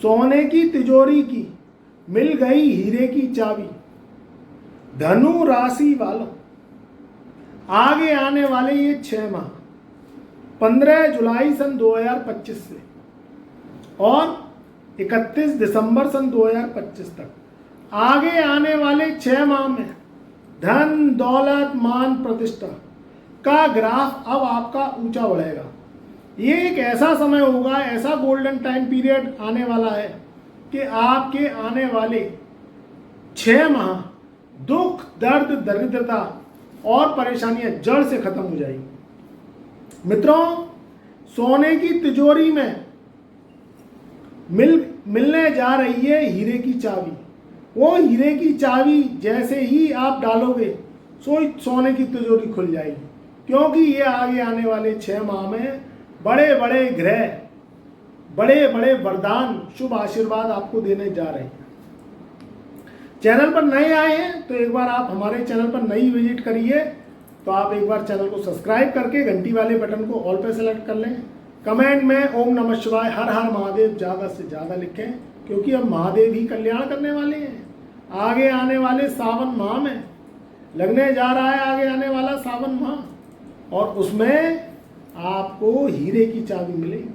सोने की तिजोरी की मिल गई हीरे की चाबी। धनु राशि वालों, आगे आने वाले ये 6 माह 15 जुलाई सन 2025 से और 31 दिसंबर सन 2025 तक, आगे आने वाले 6 माह में धन दौलत मान प्रतिष्ठा का ग्राफ अब आपका ऊंचा बढ़ेगा। ये एक ऐसा समय होगा, ऐसा गोल्डन टाइम पीरियड आने वाला है कि आपके आने वाले 6 माह दुख दर्द दरिद्रता और परेशानियां जड़ से खत्म हो जाएगी। मित्रों, सोने की तिजोरी में मिलने जा रही है हीरे की चाबी। वो हीरे की चाबी जैसे ही आप डालोगे सोने की तिजोरी खुल जाएगी, क्योंकि ये आगे आने वाले 6 माह में बड़े बड़े ग्रह, बड़े बड़े वरदान, शुभ आशीर्वाद आपको देने जा रहे हैं। चैनल पर नए आए हैं तो एक बार आप हमारे चैनल पर नई विजिट करिए, तो आप एक बार चैनल को सब्सक्राइब करके घंटी वाले बटन को ऑल पे सेलेक्ट कर लें। कमेंट में ओम नमः शिवाय, हर हर महादेव ज़्यादा से ज़्यादा लिखें, क्योंकि अब महादेव ही कल्याण करने वाले हैं। आगे आने वाले सावन माह में लगने जा रहा है आगे आने वाला सावन माह, और उसमें आपको हीरे की चाबी मिलेगी।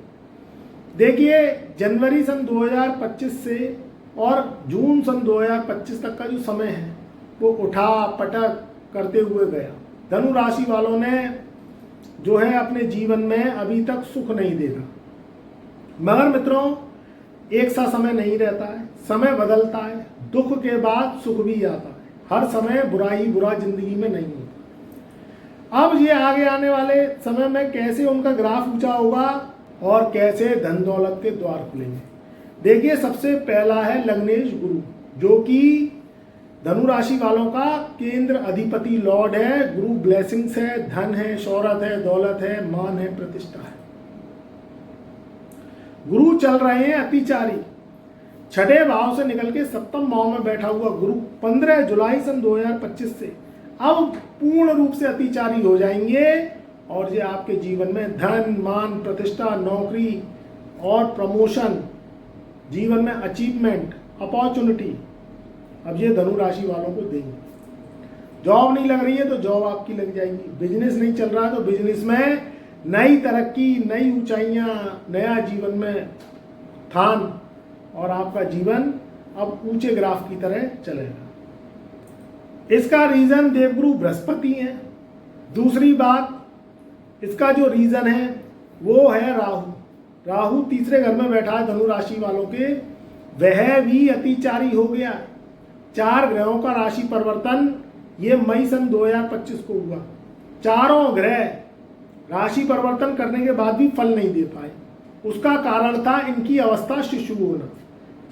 देखिए, जनवरी सन 2025 से और जून सन 2025 तक का जो समय है वो उठा पटक करते हुए गया। धनु राशि वालों ने जो है अपने जीवन में अभी तक सुख नहीं देखा, मगर मित्रों एक सा समय नहीं रहता है, समय बदलता है। दुख के बाद सुख भी आता है, हर समय बुरा ही बुरा जिंदगी में नहीं होता। अब ये आगे आने वाले समय में कैसे उनका ग्राफ ऊंचा होगा और कैसे धन दौलत के द्वार खुलेंगे। देखिए, सबसे पहला है लग्नेश गुरु, जो कि धनु राशि वालों का केंद्र अधिपति लॉर्ड है। गुरु ब्लेसिंग्स है, धन है, शौहरत है, दौलत है, मान है, प्रतिष्ठा है। गुरु चल रहे हैं अतिचारी, छठे भाव से निकल के सप्तम भाव में बैठा हुआ गुरु 15 जुलाई सन 2025 से अब पूर्ण रूप से अतिचारी हो जाएंगे, और ये आपके जीवन में धन मान प्रतिष्ठा, नौकरी और प्रमोशन, जीवन में अचीवमेंट, अपॉर्चुनिटी अब ये धनु राशि वालों को देंगे। जॉब नहीं लग रही है तो जॉब आपकी लग जाएगी, बिजनेस नहीं चल रहा है तो बिजनेस में नई तरक्की, नई ऊंचाइयां, नया जीवन में स्थान, और आपका जीवन अब ऊंचे ग्राफ की तरह चलेगा। इसका रीजन देवगुरु बृहस्पति है। दूसरी बात, इसका जो रीजन है वो है राहु। राहु तीसरे घर में बैठा है धनु राशि वालों के, वह भी अतिचारी हो गया। 4 ग्रहों का राशि परिवर्तन ये मई सन 2025 को हुआ। चारों ग्रह राशि परिवर्तन करने के बाद भी फल नहीं दे पाए। उसका कारण था इनकी अवस्था शिशु होना।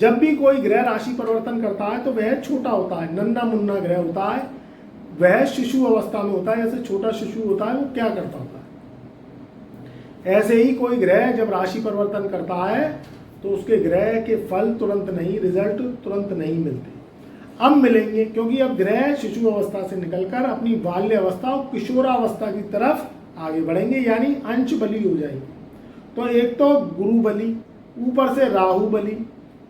जब भी कोई ग्रह राशि परिवर्तन करता है तो वह छोटा होता है, नन्ना मुन्ना ग्रह होता है, वह शिशु अवस्था में होता है। जैसे छोटा शिशु होता है वो क्या करता होता है, ऐसे ही कोई ग्रह जब राशि परिवर्तन करता है तो उसके ग्रह के फल तुरंत नहीं, रिजल्ट तुरंत नहीं मिलते। अब मिलेंगे, क्योंकि अब ग्रह शिशु अवस्था से निकलकर अपनी बाल्य अवस्था और किशोरावस्था की तरफ आगे बढ़ेंगे, यानी अंश बली हो जाएंगे। तो एक तो गुरु बली, ऊपर से राहु बली,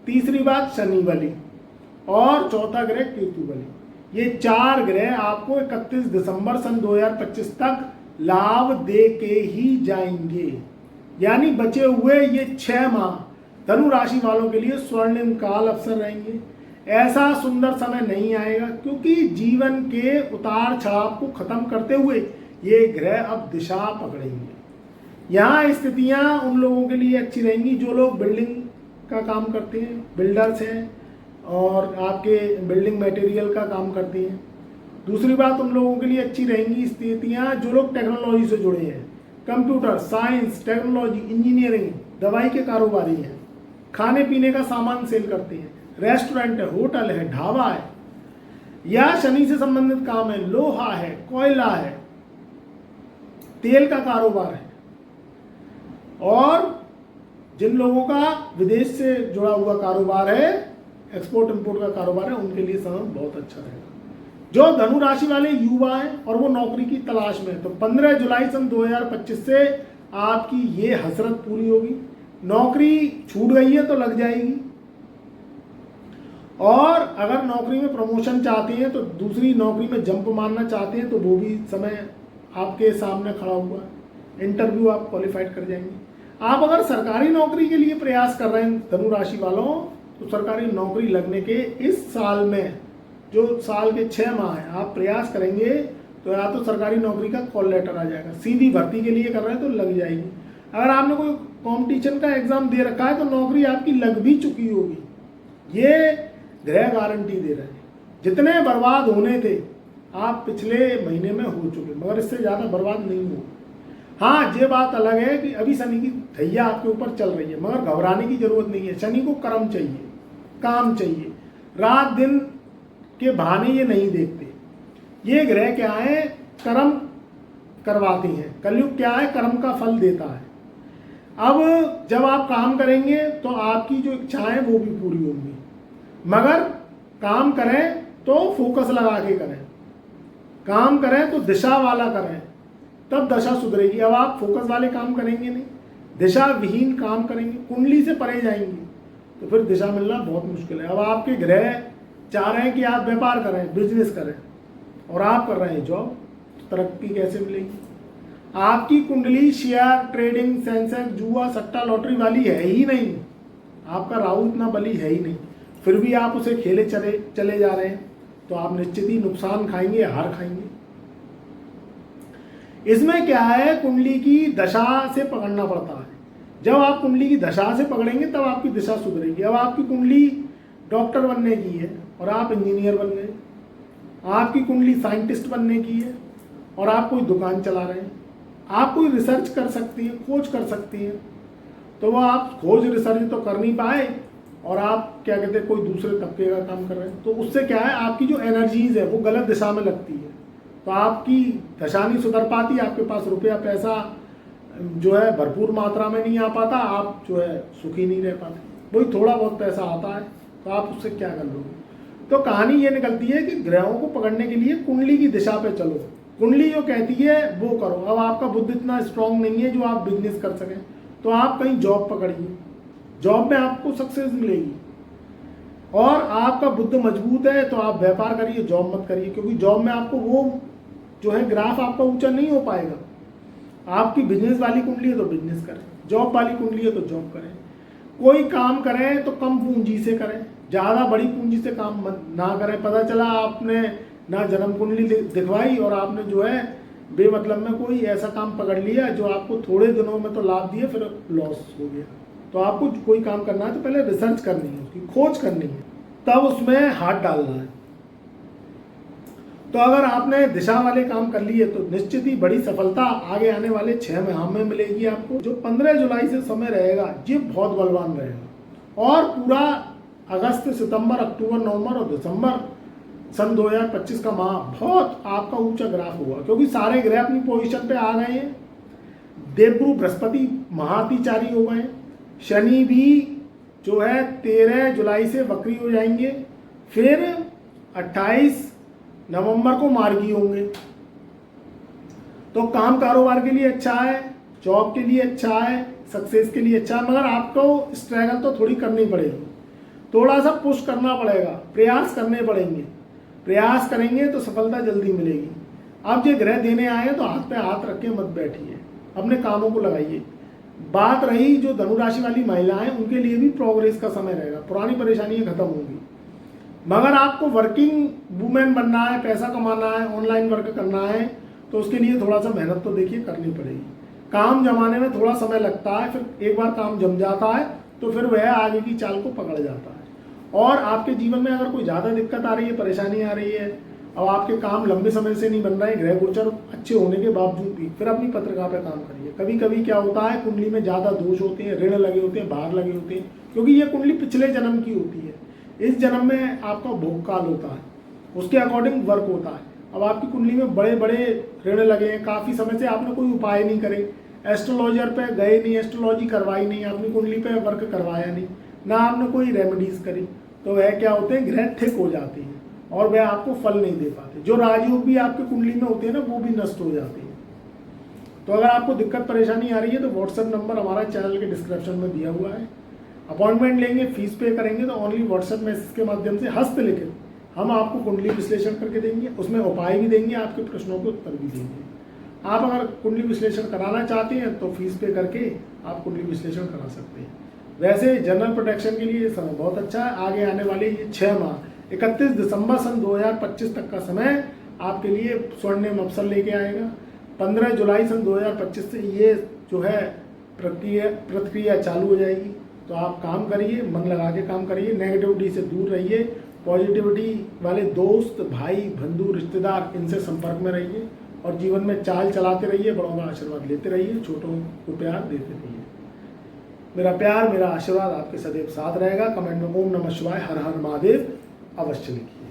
तीसरी बात शनि बली, और चौथा ग्रह केतु बली। ये 4 ग्रह आपको 31 दिसंबर सन 2025 तक लाभ दे के ही जाएंगे। यानी बचे हुए ये 6 माह धनु राशि वालों के लिए स्वर्णिम काल अवसर रहेंगे। ऐसा सुंदर समय नहीं आएगा, क्योंकि जीवन के उतार चढ़ाव को खत्म करते हुए ये ग्रह अब दिशा पकड़ेंगे। यहाँ स्थितियाँ उन लोगों के लिए अच्छी रहेंगी जो लोग बिल्डिंग का काम करते हैं, बिल्डर्स हैं, और आपके बिल्डिंग मटेरियल का काम करते हैं। दूसरी बात, उन लोगों के लिए अच्छी रहेंगी स्थितियाँ जो लोग टेक्नोलॉजी से जुड़े हैं, कंप्यूटर साइंस, टेक्नोलॉजी, इंजीनियरिंग, दवाई के कारोबारी हैं, खाने पीने का सामान सेल करते हैं, रेस्टोरेंट है, होटल है, ढाबा है, या शनि से संबंधित काम है, लोहा है, कोयला है, तेल का कारोबार है, और जिन लोगों का विदेश से जुड़ा हुआ कारोबार है, एक्सपोर्ट इंपोर्ट का कारोबार है, उनके लिए समय बहुत अच्छा रहेगा। जो धनु राशि वाले युवा हैं और वो नौकरी की तलाश में, तो 15 जुलाई सन 2025 से आपकी ये हसरत पूरी होगी। नौकरी छूट गई है तो लग जाएगी, और अगर नौकरी में प्रमोशन चाहते हैं तो दूसरी नौकरी में जंप मारना चाहते हैं तो वो भी समय आपके सामने खड़ा हुआ है, इंटरव्यू आप क्वालिफाइड कर जाएंगे। आप अगर सरकारी नौकरी के लिए प्रयास कर रहे हैं धनु राशि वालों, तो सरकारी नौकरी लगने के इस साल में जो साल के 6 माह हैं आप प्रयास करेंगे तो या तो सरकारी नौकरी का कॉल लेटर आ जाएगा, सीधी भर्ती के लिए कर रहे हैं तो लग जाएगी। अगर आपने कोई कंपटीशन का एग्जाम दे रखा है तो नौकरी आपकी लग भी चुकी होगी, ये ग्रह गारंटी दे रहे हैं। जितने बर्बाद होने थे आप पिछले महीने में हो चुके, मगर इससे ज़्यादा बर्बाद नहीं हो। हाँ, ये बात अलग है कि अभी शनि की धैया आपके ऊपर चल रही है, मगर घबराने की जरूरत नहीं है। शनि को कर्म चाहिए, काम चाहिए, रात दिन के बहाने ये नहीं देखते। ये ग्रह क्या है, कर्म करवाते हैं। कलयुग क्या है, कर्म का फल देता है। अब जब आप काम करेंगे तो आपकी जो इच्छाएं वो भी पूरी होंगी, मगर काम करें तो फोकस लगा के करें, काम करें तो दिशा वाला करें, तब दशा सुधरेगी। अब आप फोकस वाले काम करेंगे नहीं, दिशा विहीन काम करेंगे, कुंडली से परे जाएंगे तो फिर दिशा मिलना बहुत मुश्किल है। अब आपके ग्रह चाह रहे हैं कि आप व्यापार करें, बिजनेस करें, और आप कर रहे हैं जॉब, तो तरक्की कैसे मिलेगी? आपकी कुंडली शेयर ट्रेडिंग, सेंसेक्स, जुआ, सट्टा, लॉटरी वाली है ही नहीं। आपका राहु इतना बली है ही नहीं, फिर भी आप उसे खेले चले जा रहे हैं, तो आप निश्चित ही नुकसान खाएंगे, हार खाएंगे। इसमें क्या है, कुंडली की दशा से पकड़ना पड़ता है। जब आप कुंडली की दशा से पकड़ेंगे तब आपकी दिशा सुधरेगी। अब आपकी कुंडली डॉक्टर बनने की है और आप इंजीनियर बन गए, आपकी कुंडली साइंटिस्ट बनने की है और आप कोई दुकान चला रहे हैं, आप कोई रिसर्च कर सकती हैं, खोज कर सकती हैं, तो वह आप खोज रिसर्च तो कर नहीं पाए और आप क्या कहते हैं कोई दूसरे तबके का काम कर रहे हैं, तो उससे क्या है, आपकी जो एनर्जीज है वो गलत दिशा में लगती है, तो आपकी दशा नहीं सुधर पाती, आपके पास रुपया पैसा जो है भरपूर मात्रा में नहीं आ पाता, आप जो है सुखी नहीं रह पाते। वही थोड़ा बहुत पैसा आता है तो आप उससे क्या कर लोगे? तो कहानी ये निकलती है कि ग्रहों को पकड़ने के लिए कुंडली की दिशा पे चलो, कुंडली जो कहती है वो करो। अब आपका बुद्ध इतना स्ट्रांग नहीं है जो आप बिजनेस कर सकें, तो आप कहीं जॉब पकड़िए, जॉब में आपको सक्सेस मिलेगी। और आपका बुद्ध मजबूत है तो आप व्यापार करिए, जॉब मत करिए, क्योंकि जॉब में आपको वो जो है ग्राफ आपका ऊंचा नहीं हो पाएगा। आपकी बिजनेस वाली कुंडली है तो बिजनेस करें, जॉब वाली कुंडली है तो जॉब करें। कोई काम करें तो कम पूंजी से करें, ज़्यादा बड़ी पूंजी से काम ना करें। पता चला आपने ना जन्म कुंडली दिखवाई और आपने जो है बेमतलब में कोई ऐसा काम पकड़ लिया जो आपको थोड़े दिनों में तो लाभ दिए फिर लॉस हो गया। तो आपको कोई काम करना है तो पहले रिसर्च करनी है, उसकी खोज करनी है, तब उसमें हाथ डालना है। तो अगर आपने दिशा वाले काम कर लिए तो निश्चित ही बड़ी सफलता आगे आने वाले 6 माह में मिलेगी आपको। जो 15 जुलाई से समय रहेगा ये बहुत बलवान रहेगा और पूरा अगस्त, सितंबर, अक्टूबर, नवंबर और दिसंबर सन 2025 का माह बहुत आपका ऊंचा ग्राफ होगा, क्योंकि सारे ग्रह अपनी पोजीशन पे आ गए हैं। देवगुरु बृहस्पति महातिचारी हो गए, शनि भी जो है 13 जुलाई से वक्री हो जाएंगे, फिर 28 नवंबर को मार्गी होंगे। तो काम कारोबार के लिए अच्छा है, जॉब के लिए अच्छा है, सक्सेस के लिए अच्छा है, मगर आपको स्ट्रगल तो थोड़ी करनी पड़ेगी, थोड़ा सा पुश करना पड़ेगा, प्रयास करने पड़ेंगे। प्रयास करेंगे तो सफलता जल्दी मिलेगी। अब ये ग्रह देने आए हैं तो हाथ पे हाथ रख के मत बैठिए, अपने कामों को लगाइए। बात रही जो धनुराशि वाली महिलाएं, उनके लिए भी प्रोग्रेस का समय रहेगा, पुरानी परेशानियां खत्म होंगी। मगर आपको वर्किंग वुमेन बनना है, पैसा कमाना है, ऑनलाइन वर्क करना है, तो उसके लिए थोड़ा सा मेहनत तो देखिए करनी पड़ेगी। काम जमाने में थोड़ा समय लगता है, फिर एक बार काम जम जाता है तो फिर वह आगे की चाल को पकड़ जाता है। और आपके जीवन में अगर कोई ज़्यादा दिक्कत आ रही है, परेशानी आ रही है, अब आपके काम लंबे समय से नहीं बन रहे हैं, ग्रह गोचर अच्छे होने के बावजूद भी, फिर अपनी पत्रिका पे काम करिए। कभी कभी क्या होता है, कुंडली में ज़्यादा दोष होते हैं, ऋण लगे होते हैं, भार लगे होते हैं, क्योंकि ये कुंडली पिछले जन्म की होती है। इस जन्म में आपका भोग काल होता है, उसके अकॉर्डिंग वर्क होता है। अब आपकी कुंडली में बड़े बड़े ऋण लगे हैं, काफ़ी समय से आपने कोई उपाय नहीं करे, एस्ट्रोलॉजर पे गए नहीं, एस्ट्रोलॉजी करवाई नहीं, अपनी कुंडली पे वर्क करवाया नहीं, ना आपने कोई रेमेडीज करी, तो वह क्या होते हैं, ग्रह ठीक हो जाती है और वह आपको फल नहीं दे पाते। जो राजयोग भी आपकी कुंडली में होते हैं ना, वो भी नष्ट हो जाते हैं। तो अगर आपको दिक्कत परेशानी आ रही है तो व्हाट्सएप नंबर हमारा चैनल के डिस्क्रिप्शन में दिया हुआ है, अपॉइंटमेंट लेंगे, फीस पे करेंगे तो ओनली व्हाट्सएप मैसेज के माध्यम से हस्तलिखित हम आपको कुंडली विश्लेषण करके देंगे, उसमें उपाय भी देंगे, आपके प्रश्नों के उत्तर भी देंगे। आप अगर कुंडली विश्लेषण कराना चाहते हैं तो फीस पे करके आप कुंडली विश्लेषण करा सकते हैं। वैसे जनरल प्रोटेक्शन के लिए ये समय बहुत अच्छा है। आगे आने वाले ये 6 माह 31 दिसंबर सन 2025 तक का समय आपके लिए स्वर्णिम अवसर लेके आएगा। 15 जुलाई सन 2025 से ये जो है प्रक्रिया चालू हो जाएगी। तो आप काम करिए, मन लगा के काम करिए, नेगेटिविटी से दूर रहिए, पॉजिटिविटी वाले दोस्त, भाई, बंधु, रिश्तेदार इनसे संपर्क में रहिए और जीवन में चाल चलाते रहिए, बड़ों का आशीर्वाद लेते रहिए, छोटों को प्यार देते रहिए। मेरा प्यार, मेरा आशीर्वाद आपके सदैव साथ रहेगा। कमेंट में ओम नमः शिवाय, हर हर महादेव अवश्य लिखिए।